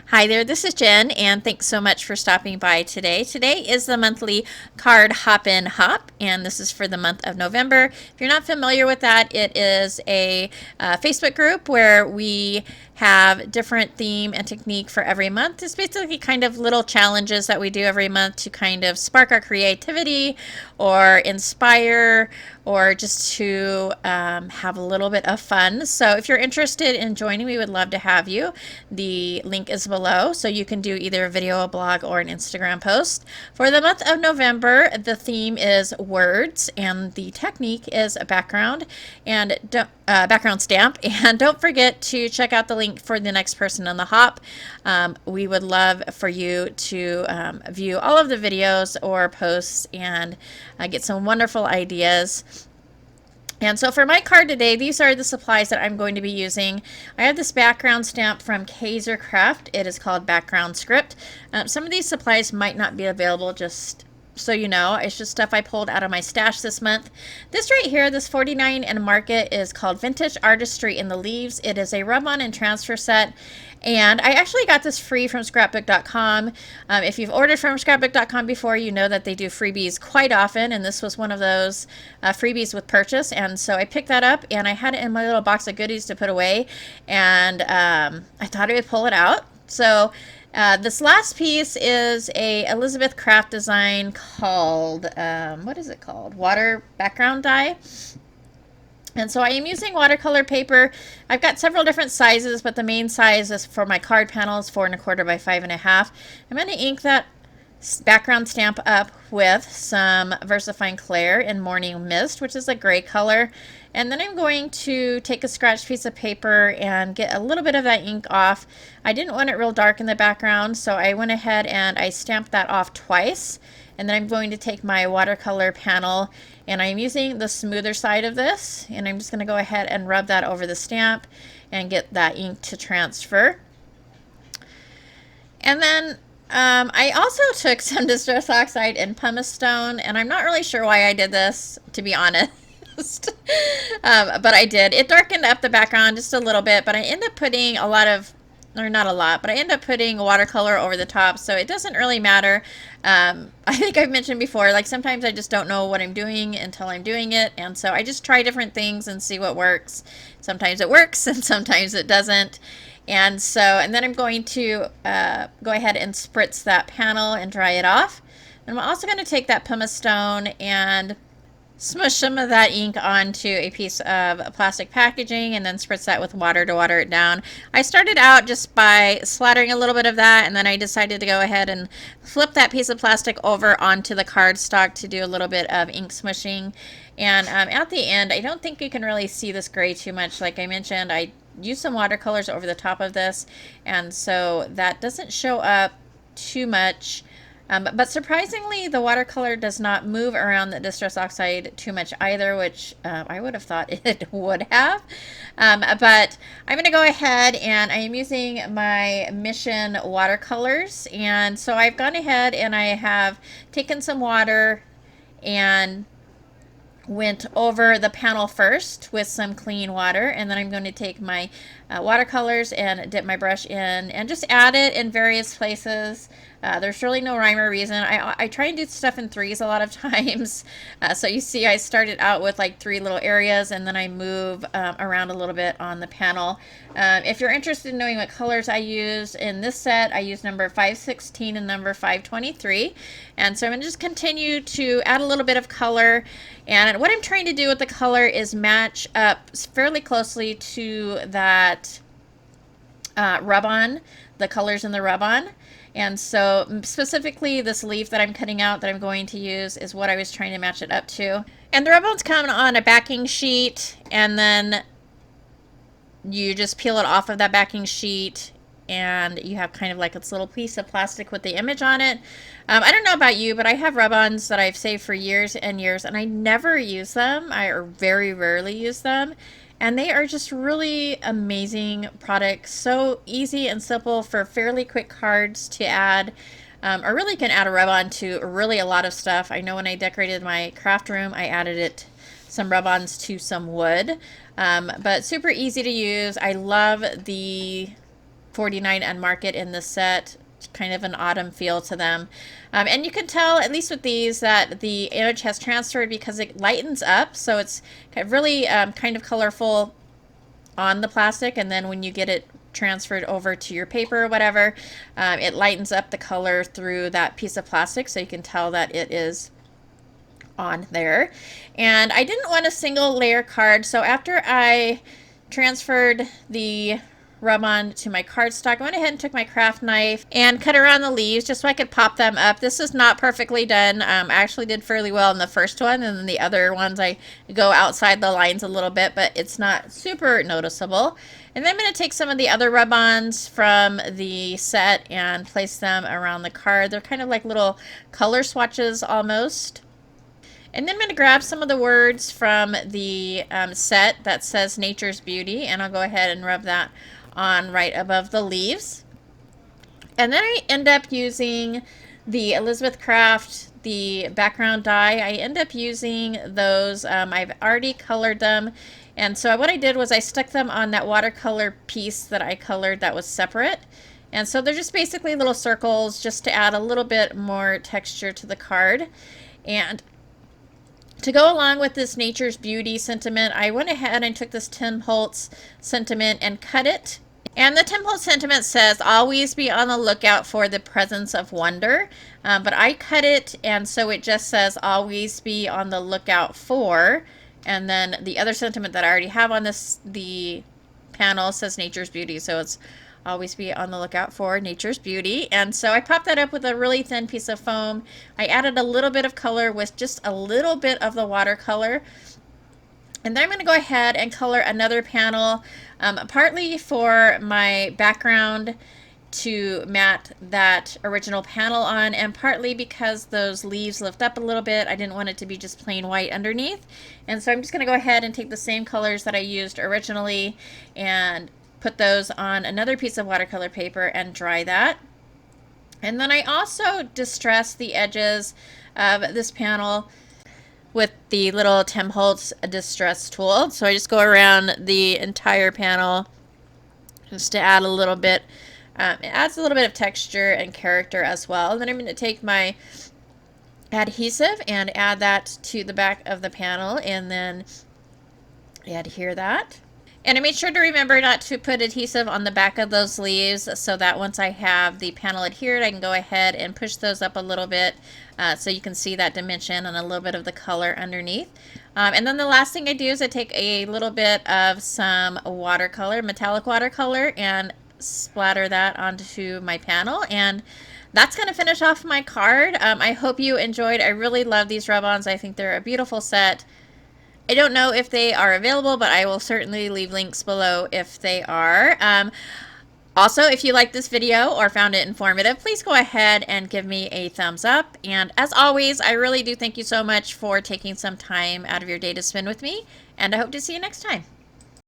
Hi there, this is Jen, and thanks so much for stopping by today. Today is the monthly card Hoppin Hop, and this is for the month of November. If you're not familiar with that, it is a Facebook group where we have different theme and technique for every month. It's basically kind of little challenges that we do every month to kind of spark our creativity or inspire or just to have a little bit of fun. So if you're interested in joining, we would love to have you. The link is below, so you can do either a video, a blog, or an Instagram post. For the month of November, the theme is words, and the technique is a background and background stamp. And don't forget to check out the link for the next person on the hop. We would love for you to view all of the videos or posts and get some wonderful ideas. And so for my card today, these are the supplies that I'm going to be using. I have this background stamp from Kaisercraft. It is called Background Script. Some of these supplies might not be available, just so you know. It's just stuff I pulled out of my stash this month. This right here, this 49 in Market, is called Vintage Artistry in the Leaves. It is a rub-on and transfer set. And I actually got this free from scrapbook.com. If you've ordered from scrapbook.com before, you know that they do freebies quite often, and this was one of those freebies with purchase. And so I picked that up, and I had it in my little box of goodies to put away, and I thought I would pull it out. So this last piece is a Elizabeth Craft design called, what is it called? Water Background Die. And so I am using watercolor paper. I've got several different sizes, but the main size is for my card panels, 4 1/4 by 5 1/2. I'm going to ink that background stamp up with some Versafine Clair in Morning Mist, which is a gray color. And then I'm going to take a scratched piece of paper and get a little bit of that ink off. I didn't want it real dark in the background, so I went ahead and I stamped that off twice. And then I'm going to take my watercolor panel, and I'm using the smoother side of this, and I'm just going to go ahead and rub that over the stamp and get that ink to transfer. And then I also took some Distress Oxide and Pumice Stone, and I'm not really sure why I did this, to be honest. But I did. It darkened up the background just a little bit, but I ended up putting a lot of, or not a lot, but I end up putting watercolor over the top, so it doesn't really matter. I think I've mentioned before, like sometimes I just don't know what I'm doing until I'm doing it, and so I just try different things and see what works. Sometimes it works and sometimes it doesn't. And so, and then I'm going to go ahead and spritz that panel and dry it off. And I'm also going to take that pumice stone and smush some of that ink onto a piece of plastic packaging and then spritz that with water to water it down. I started out just by slathering a little bit of that, and then I decided to go ahead and flip that piece of plastic over onto the cardstock to do a little bit of ink smushing. And at the end, I don't think you can really see this gray too much. Like I mentioned, I used some watercolors over the top of this, and so that doesn't show up too much. But surprisingly, the watercolor does not move around the Distress Oxide too much either, which I would have thought it would have. But I'm going to go ahead, and I am using my Mission watercolors. And so I've gone ahead and I have taken some water and went over the panel first with some clean water, and then I'm going to take my watercolors and dip my brush in and just add it in various places. There's really no rhyme or reason. I try and do stuff in threes a lot of times. So you see I started out with like 3 little areas, and then I move around a little bit on the panel. If you're interested in knowing what colors I use in this set, I use number 516 and number 523. And so I'm going to just continue to add a little bit of color. And what I'm trying to do with the color is match up fairly closely to that rub-on, the colors in the rub-on. And so specifically this leaf that I'm cutting out that I'm going to use is what I was trying to match it up to. And the rub-ons come on a backing sheet, and then you just peel it off of that backing sheet, and you have kind of like this little piece of plastic with the image on it. I don't know about you, but I have rub-ons that I've saved for years and years, and I never use them. I very rarely use them. And they are just really amazing products. So easy and simple for fairly quick cards to add. Or really can add a rub-on to really a lot of stuff. I know when I decorated my craft room, I added some rub-ons to some wood. But super easy to use. I love the $49 and Market in this set. It's kind of an autumn feel to them. And you can tell, at least with these, that the image has transferred because it lightens up. So it's really kind of colorful on the plastic, and then when you get it transferred over to your paper or whatever, it lightens up the color through that piece of plastic, so you can tell that it is on there. And I didn't want a single layer card, so after I transferred the rub-on to my cardstock, I went ahead and took my craft knife and cut around the leaves just so I could pop them up. This is not perfectly done. I actually did fairly well in the first one, and then the other ones I go outside the lines a little bit, but it's not super noticeable. And then I'm going to take some of the other rub-ons from the set and place them around the card. They're kind of like little color swatches almost. And then I'm going to grab some of the words from the set that says Nature's Beauty, and I'll go ahead and rub that on right above the leaves. And then I end up using the Elizabeth Craft, the background die. I end up using those. I've already colored them. And so what I did was I stuck them on that watercolor piece that I colored that was separate. And so they're just basically little circles just to add a little bit more texture to the card. And to go along with this Nature's Beauty sentiment, I went ahead and took this Tim Holtz sentiment and cut it. And the Tim Holtz sentiment says, always be on the lookout for the presence of wonder. But I cut it, and so it just says, always be on the lookout for. And then the other sentiment that I already have on the panel says Nature's Beauty. So it's always be on the lookout for Nature's Beauty. And so I popped that up with a really thin piece of foam. I added a little bit of color with just a little bit of the watercolor. And then I'm going to go ahead and color another panel, partly for my background to mat that original panel on, and partly because those leaves lift up a little bit. I didn't want it to be just plain white underneath. And so I'm just going to go ahead and take the same colors that I used originally and put those on another piece of watercolor paper and dry that. And then I also distressed the edges of this panel with the little Tim Holtz distress tool. So I just go around the entire panel just to add a little bit. It adds a little bit of texture and character as well. And then I'm going to take my adhesive and add that to the back of the panel and then adhere that. And I made sure to remember not to put adhesive on the back of those leaves so that once I have the panel adhered, I can go ahead and push those up a little bit so you can see that dimension and a little bit of the color underneath. And then the last thing I do is I take a little bit of some watercolor, metallic watercolor, and splatter that onto my panel. And that's going to finish off my card. I hope you enjoyed. I really love these rub-ons. I think they're a beautiful set. I don't know if they are available, but I will certainly leave links below if they are. Also, if you liked this video or found it informative, please go ahead and give me a thumbs up. And as always, I really do thank you so much for taking some time out of your day to spend with me, and I hope to see you next time.